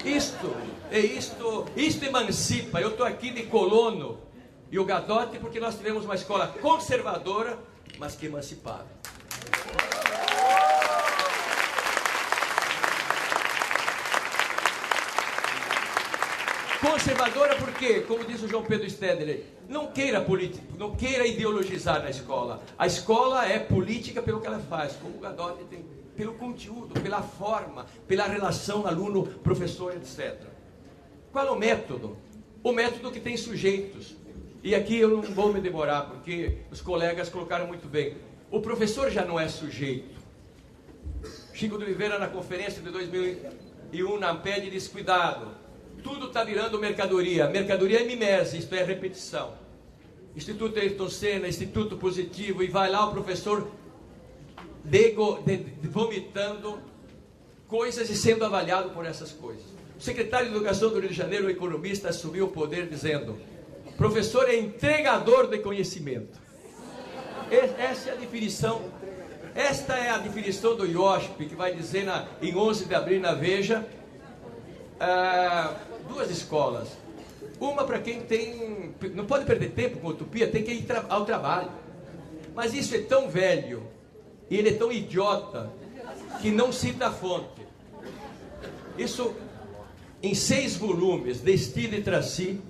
Isto emancipa. Eu estou aqui de colono e o Gadotti porque nós tivemos uma escola conservadora, mas que emancipava. Conservadora porque, como diz o João Pedro Stedler, não queira ideologizar na escola. A escola é política pelo que ela faz, como o Gadotti tem, pelo conteúdo, pela forma, pela relação aluno-professor, etc. Qual é o método? O método que tem sujeitos. E aqui eu não vou me demorar, porque os colegas colocaram muito bem. O professor já não é sujeito. Chico de Oliveira, na conferência de 2001, na AMPED, diz: cuidado, tudo está virando mercadoria. Mercadoria é mimese, isto é repetição. Instituto Ayrton Senna, Instituto Positivo, e vai lá o professor vomitando coisas e sendo avaliado por essas coisas. O secretário de Educação do Rio de Janeiro, o economista, assumiu o poder dizendo: professor é entregador de conhecimento. Essa é a definição. Esta é a definição do IOSP, que vai dizer em 11 de abril na Veja, duas escolas. Uma para quem não pode perder tempo com utopia, tem que ir ao trabalho. Mas isso é tão velho, e ele é tão idiota, que não cita a fonte. Isso, em 6 volumes, de Steele e Tracy,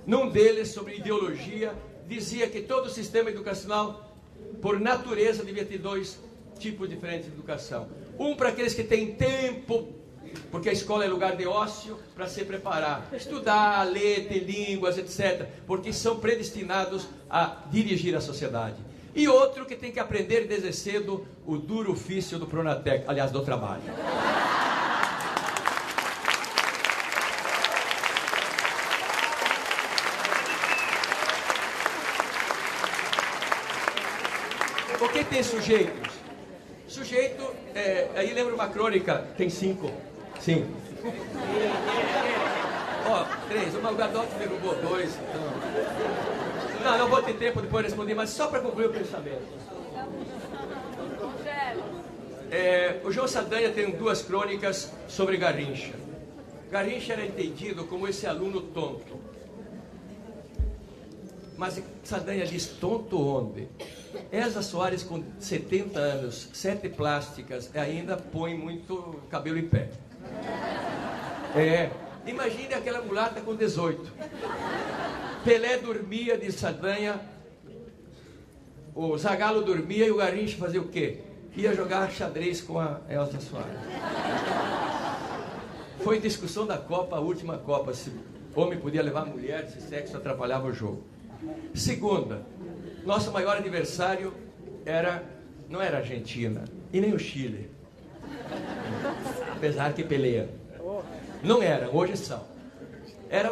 num deles, sobre ideologia, dizia que todo o sistema educacional, por natureza, devia ter 2 tipos diferentes de educação. Um para aqueles que têm tempo, porque a escola é lugar de ócio, para se preparar, estudar, ler, ter línguas, etc., porque são predestinados a dirigir a sociedade. E outro que tem que aprender desde cedo o duro ofício do Pronatec, aliás, do trabalho. O que tem sujeitos? Sujeito, aí lembra uma crônica, tem 5. Sim. 3, o Gadotti derrubou 2. Então... Não vou ter tempo depois de responder, mas só para concluir o pensamento. O João Saldanha tem 2 crônicas sobre Garrincha. Garrincha era entendido como esse aluno tonto. Mas Saldanha diz: tonto onde? Elza Soares, com 70 anos, 7 plásticas, ainda põe muito cabelo em pé. Imagine aquela mulata com 18. Pelé dormia, diz Saldanha, o Zagallo dormia e o Garrincha fazia o quê? Ia jogar xadrez com a Elza Soares. Foi discussão da Copa, a última Copa, se homem podia levar mulher, se sexo atrapalhava o jogo. Segunda, nosso maior adversário não era a Argentina e nem o Chile, apesar que Pelé não era, hoje são. Era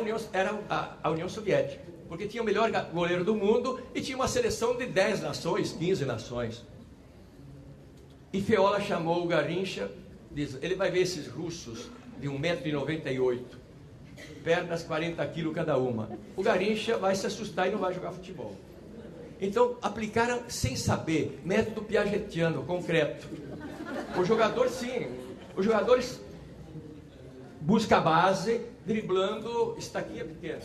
a União Soviética, porque tinha o melhor goleiro do mundo e tinha uma seleção de 10 nações, 15 nações. E Feola chamou o Garrincha, diz: ele vai ver esses russos de 1,98 m, pernas 40 quilos cada uma. O Garrincha vai se assustar e não vai jogar futebol. Então aplicaram, sem saber, método piagetiano, concreto. O jogador, sim, os jogadores busca a base, driblando estaquinha pequena,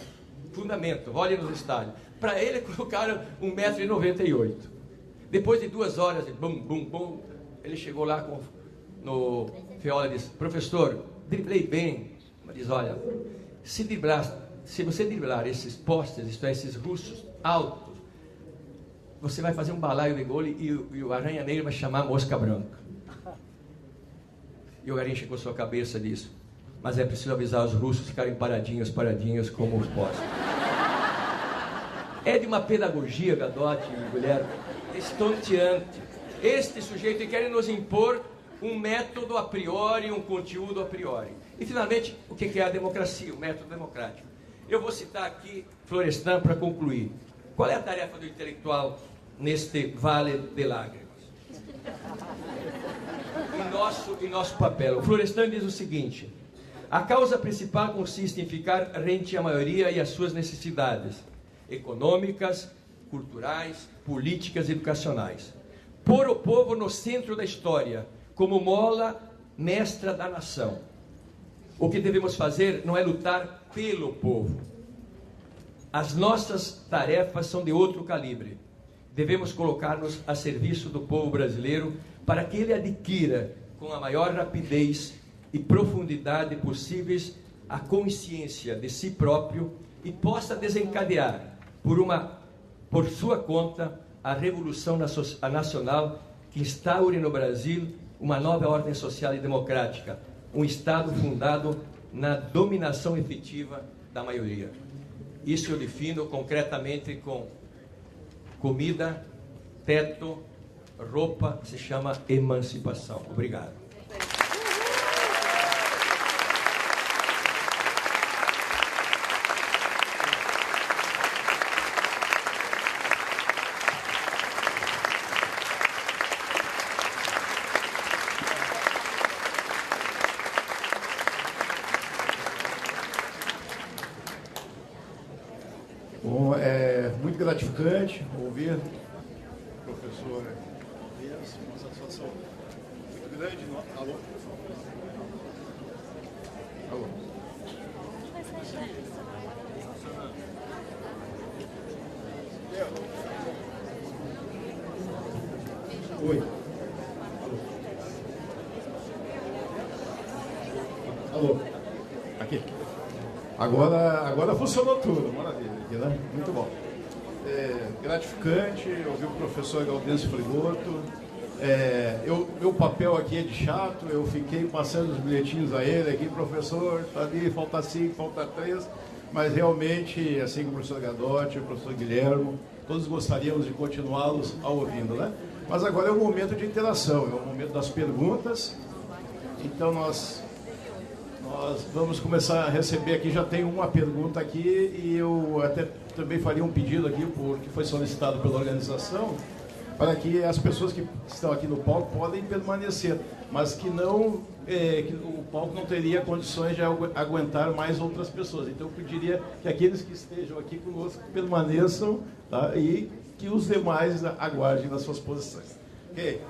fundamento, olhe nos estádios. Para ele colocaram 1,98 m. Depois de 2 horas, bum, bum, bum, ele chegou lá no Feola e disse: professor, driblei bem. Mas diz: olha, se você driblar esses postes, isto é, esses russos altos, você vai fazer um balaio de gol e o Aranha Negra vai chamar a Mosca Branca. E o Garrincha com sua cabeça disse: mas é preciso avisar os russos ficarem paradinhos como os postes. É de uma pedagogia, Gadotti e Guilherme, estonteante. Este sujeito quer nos impor um método a priori, um conteúdo a priori. E finalmente, o que é a democracia, o método democrático? Eu vou citar aqui Florestan para concluir. Qual é a tarefa do intelectual neste vale de lágrimas? Em nosso papel. O Florestan diz o seguinte: a causa principal consiste em ficar rente à maioria e às suas necessidades econômicas, culturais, políticas e educacionais. Pôr o povo no centro da história, como mola mestra da nação. O que devemos fazer não é lutar pelo povo. As nossas tarefas são de outro calibre. Devemos colocar-nos a serviço do povo brasileiro para que ele adquira, com a maior rapidez e profundidade possíveis, a consciência de si próprio e possa desencadear, por sua conta, a revolução nacional que instaure no Brasil uma nova ordem social e democrática, um Estado fundado na dominação efetiva da maioria. Isso eu defino concretamente com comida, teto, roupa, se chama emancipação. Obrigado. Bom, é muito gratificante ouvir o professor. Uma satisfação muito grande. Alô? Alô? Oi. Alô? Alô? Aqui. Agora funcionou tudo, maravilha, né? Muito bom. Gratificante ouvir o professor Gaudêncio Frigoto. Meu papel aqui é de chato, eu fiquei passando os bilhetinhos a ele aqui, professor, tá ali, falta 5, falta 3, mas realmente, assim como o professor Gadotti, o professor Guilherme, todos gostaríamos de continuá-los ouvindo, né? Mas agora é o momento de interação, é o momento das perguntas, então nós vamos começar a receber aqui, já tem uma pergunta aqui e eu até também faria um pedido aqui, porque foi solicitado pela organização, para que as pessoas que estão aqui no palco podem permanecer, mas que o palco não teria condições de aguentar mais outras pessoas. Então eu pediria que aqueles que estejam aqui conosco permaneçam, tá? E que os demais aguardem nas suas posições. Ok?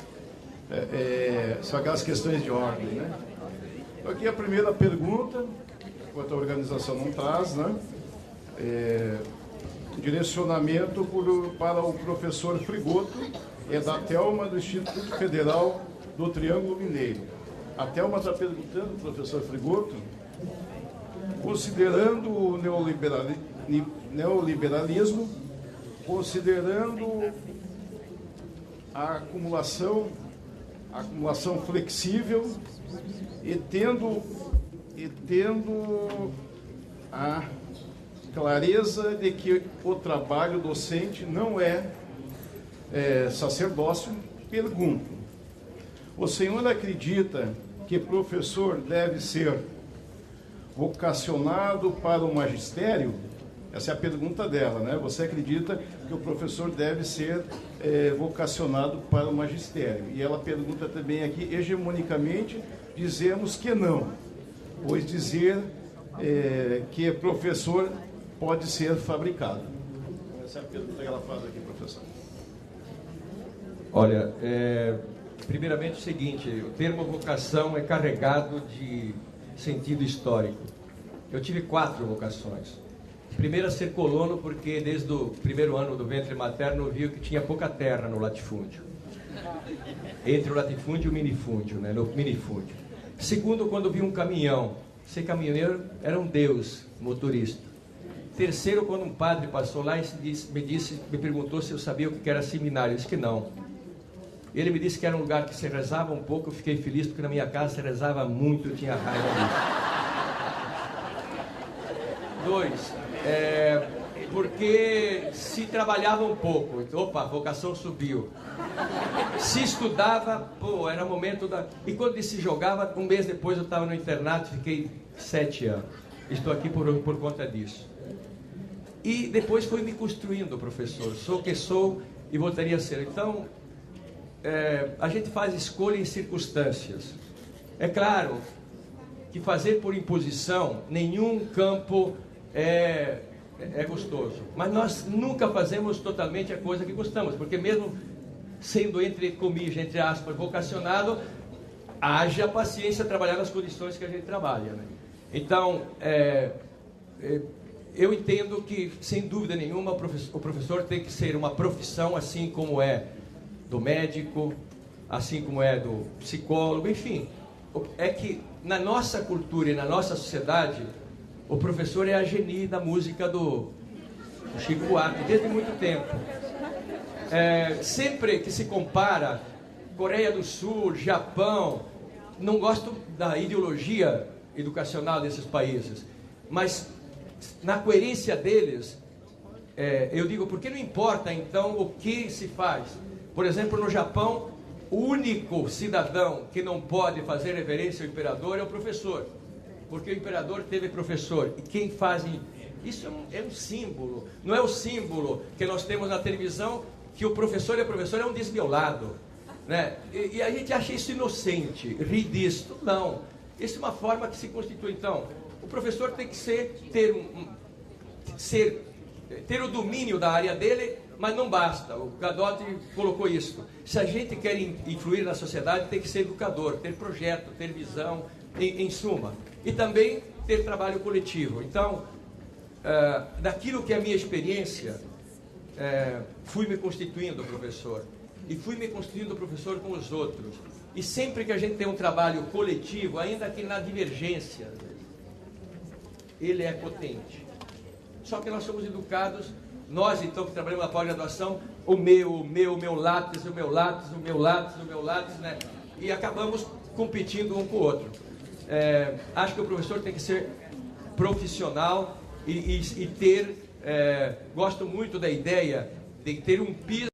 São aquelas questões de ordem, né? Aqui a primeira pergunta, enquanto a organização não traz, né? Direcionamento para o professor Frigoto, é da Thelma, do Instituto Federal do Triângulo Mineiro. A Thelma está perguntando, professor Frigoto, considerando o neoliberalismo, considerando a acumulação flexível e tendo a clareza de que o trabalho docente não é sacerdócio, pergunto: o senhor acredita que professor deve ser vocacionado para o magistério? Essa é a pergunta dela, né? Você acredita que o professor deve ser vocacionado para o magistério? E ela pergunta também aqui, hegemonicamente, dizemos que não, pois dizer que professor pode ser fabricado. Essa é a pergunta que ela faz aqui, professor. Olha, primeiramente o seguinte, o termo vocação é carregado de sentido histórico. Eu tive 4 vocações. Primeiro, a ser colono, porque desde o primeiro ano do ventre materno eu vi que tinha pouca terra no latifúndio. Entre o latifúndio e o minifúndio, né? No minifúndio. Segundo, quando vi um caminhão. Ser caminhoneiro era um deus, motorista. Terceiro, quando um padre passou lá e me perguntou se eu sabia o que era seminário. Eu disse que não. Ele me disse que era um lugar que se rezava um pouco. Eu fiquei feliz porque na minha casa se rezava muito, eu tinha raiva disso. 2, porque se trabalhava um pouco, opa, a vocação subiu. Se estudava, era momento da... E quando se jogava, um mês depois eu estava no internato, fiquei 7 anos. Estou aqui por conta disso. E depois foi me construindo, professor. Sou o que sou e voltaria a ser. Então, a gente faz escolha em circunstâncias. É claro que fazer por imposição, nenhum campo é gostoso. Mas nós nunca fazemos totalmente a coisa que gostamos, porque mesmo sendo, entre comillas, entre aspas, vocacionado, haja paciência a trabalhar nas condições que a gente trabalha, né? Então, eu entendo que, sem dúvida nenhuma, o professor tem que ser uma profissão, assim como é do médico, assim como é do psicólogo, enfim. É que na nossa cultura e na nossa sociedade, o professor é a genie da música do Chico Buarque, desde muito tempo. Sempre que se compara Coreia do Sul, Japão, não gosto da ideologia educacional desses países, mas na coerência deles, eu digo, por que não importa então o que se faz? Por exemplo, no Japão, o único cidadão que não pode fazer reverência ao imperador é o professor, porque o imperador teve professor, e quem faz isso é um símbolo. Não é o símbolo que nós temos na televisão, que o professor é um desmiolado, né? E a gente acha isso inocente, ri disso. Não, isso é uma forma que se constitui. Então, o professor tem que ter o domínio da área dele, mas não basta. O Gadotti colocou isso. Se a gente quer influir na sociedade, tem que ser educador, ter projeto, ter visão, em suma. E também ter trabalho coletivo. Então, daquilo que é a minha experiência, fui me constituindo professor. E fui me constituindo professor com os outros. E sempre que a gente tem um trabalho coletivo, ainda que na divergência, ele é potente. Só que nós somos educados, nós então que trabalhamos na pós-graduação, o meu lápis, né? E acabamos competindo um com o outro. Acho que o professor tem que ser profissional e ter, gosto muito da ideia de ter um piso